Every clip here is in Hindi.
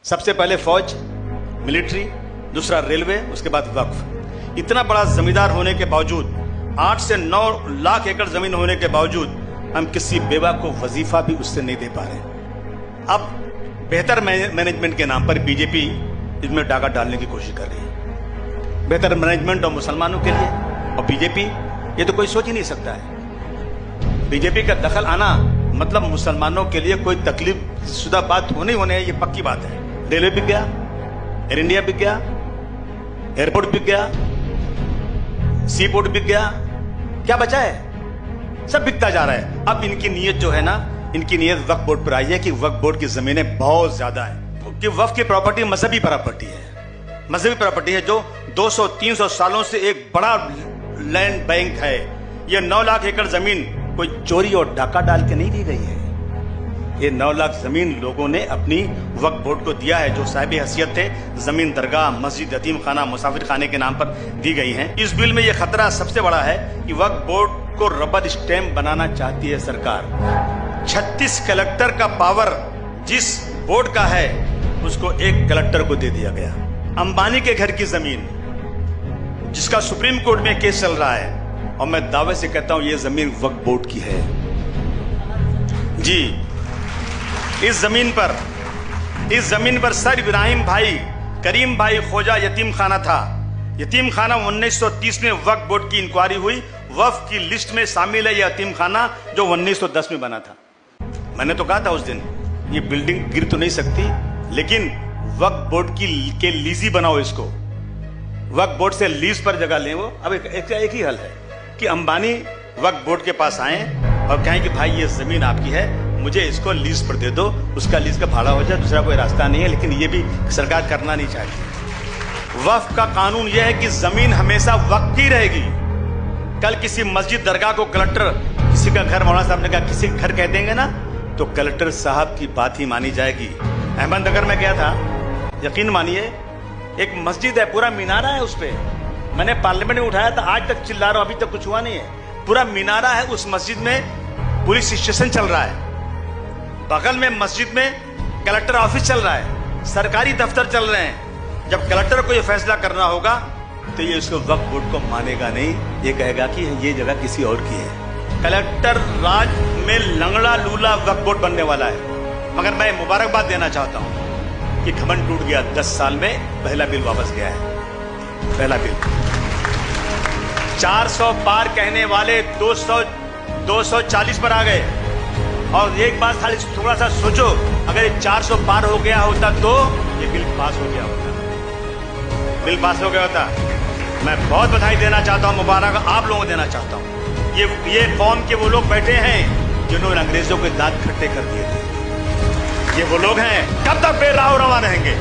सबसे पहले फौज, मिलिट्री, दूसरा रेलवे, उसके बाद वक्फ। इतना बड़ा जमींदार होने के बावजूद, 8 से 9 लाख एकड़ जमीन होने के बावजूद हम किसी बेवा को वजीफा भी उससे नहीं दे पा रहे। अब बेहतर मैनेजमेंट के नाम पर बीजेपी इसमें डाका डालने की कोशिश कर रही है। बेहतर मैनेजमेंट और मुसलमानों के लिए, और बीजेपी, ये तो कोई सोच ही नहीं सकता है। बीजेपी का दखल आना मतलब मुसलमानों के लिए कोई तकलीफ शुदा बात होनी है, ये पक्की बात है। रेलवे बिक गया, एयर इंडिया बिक गया, एयरपोर्ट बिक गया, सी पोर्ट बिक गया, क्या बचा है? सब बिकता जा रहा है। अब इनकी नीयत जो है ना, इनकी नीयत वक्फ बोर्ड पर आई है कि वक्फ बोर्ड की जमीनें बहुत ज्यादा है, कि वक्फ की प्रॉपर्टी मजहबी प्रॉपर्टी है, मजहबी प्रॉपर्टी है जो 200-300 सालों से एक बड़ा लैंड बैंक है। ये 9 लाख एकड़ जमीन कोई चोरी और डाका डाल के नहीं दी गई है। ये 9 लाख जमीन लोगों ने अपनी वक्फ बोर्ड को दिया है, जो साहिब हैसियत थे। जमीन दरगाह, मस्जिद, यतीम खाना, मुसाफिर खाने के नाम पर दी गई हैं। इस बिल में यह खतरा सबसे बड़ा है कि वक्फ बोर्ड को रबर स्टैंप बनाना चाहती है सरकार। 36 कलेक्टर का पावर जिस बोर्ड का है, उसको एक कलेक्टर को दे दिया गया। अंबानी के घर की जमीन, जिसका सुप्रीम कोर्ट में केस चल रहा है, और मैं दावे से कहता हूं यह जमीन वक्फ बोर्ड की है। जी, इस जमीन पर सर इब्राहिम भाई, करीम भाई खोजा यतीम खाना था। यतीम खाना 1930 में वक्फ बोर्ड की इंक्वायरी हुई, वक्फ की लिस्ट में शामिल है यह यतीम खाना जो 1910 में बना था। मैंने तो कहा था उस दिन, ये बिल्डिंग गिर तो नहीं सकती, लेकिन वक्फ बोर्ड के लीजी बनाओ इसको, वक्फ बोर्ड से लीज पर जगह लें। वो अब एक ही हल है कि अंबानी वक्फ बोर्ड के पास आए और कहें कि भाई ये जमीन आपकी है, मुझे इसको लीज पर दे दो, उसका लीज का भाड़ा हो जाए, दूसरा कोई रास्ता नहीं है। लेकिन ये भी सरकार करना नहीं चाहती। वक्फ का कानून यह है कि जमीन हमेशा वक्फ की रहेगी। कल किसी मस्जिद, दरगाह को कलेक्टर, किसी का घर, मौलाना साहब ने कहा किसी घर कह देंगे ना, तो कलेक्टर साहब की बात ही मानी जाएगी। अहमदनगर में गया था, यकीन मानिए, एक मस्जिद है, पूरा मीनारा है उस पर। मैंने पार्लियामेंट में उठाया था, आज तक चिल्ला रहा हूं, अभी तक कुछ हुआ नहीं है। पूरा मीनारा है, उस मस्जिद में पुलिस स्टेशन चल रहा है, बगल में मस्जिद में कलेक्टर ऑफिस चल रहा है, सरकारी दफ्तर चल रहे हैं। जब कलेक्टर को यह फैसला करना होगा तो ये उसको वक्फ बोर्ड को मानेगा नहीं, ये कहेगा कि ये जगह किसी और की है। कलेक्टर राज में लंगड़ा लूला वक्फ बोर्ड बनने वाला है। मगर मैं मुबारकबाद देना चाहता हूं कि घमंड टूट गया। 10 साल में पहला बिल वापस गया है, पहला बिल। 400 पार कहने वाले 240 पर आ गए। और एक बात खाली थोड़ा सा सोचो, अगर 400 पार हो गया होता तो ये बिल पास हो गया होता, बिल पास हो गया होता। मैं बहुत बधाई देना चाहता हूं, मुबारक आप लोगों को देना चाहता हूं। ये कौम के वो लोग बैठे हैं जिन्होंने अंग्रेजों के दांत खट्टे कर दिए थे। ये वो लोग हैं। कब तक बेराव रवा रहेंगे?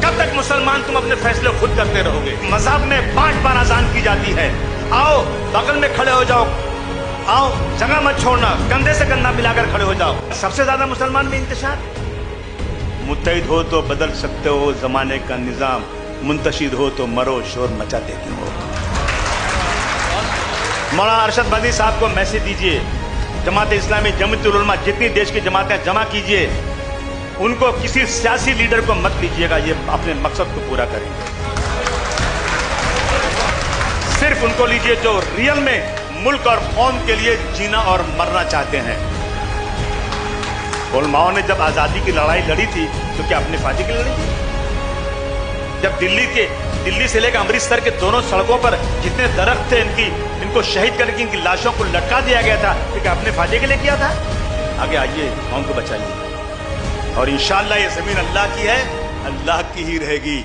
कब तक मुसलमान तुम अपने फैसले खुद करते रहोगे? मजहब में 5 बार अजान की जाती है। आओ बगल में खड़े हो जाओ, आओ जगह मत छोड़ना, कंधे से कंधा मिलाकर खड़े हो जाओ। सबसे ज्यादा मुसलमान में इंतशार। मुत्तहिद हो तो बदल सकते हो जमाने का निजाम, मुंतशिर हो तो मरो शोर मचाते क्यों हो। मौलाना अरशद बदी साहब को मैसेज दीजिए, जमात इस्लामी, जमीयत उल उलमा, जितनी देश की जमातें जमा कीजिए, उनको किसी सियासी लीडर को मत लीजिएगा, ये अपने मकसद को पूरा करेंगे। सिर्फ उनको लीजिए जो रियल में मुल्क और कौम के लिए जीना और मरना चाहते हैं। उलमाओं ने जब आजादी की लड़ाई लड़ी थी तो क्या अपने फायदे के लिए लड़ी? जब दिल्ली से लेकर अमृतसर के दोनों सड़कों पर जितने दरख्त थे, इनको शहीद करके इनकी लाशों को लटका दिया गया था, तो क्या अपने फायदे के लिए किया था? आगे आइए, कौम को बचाइए। और इंशाअल्लाह ये जमीन अल्लाह की है, अल्लाह की ही रहेगी।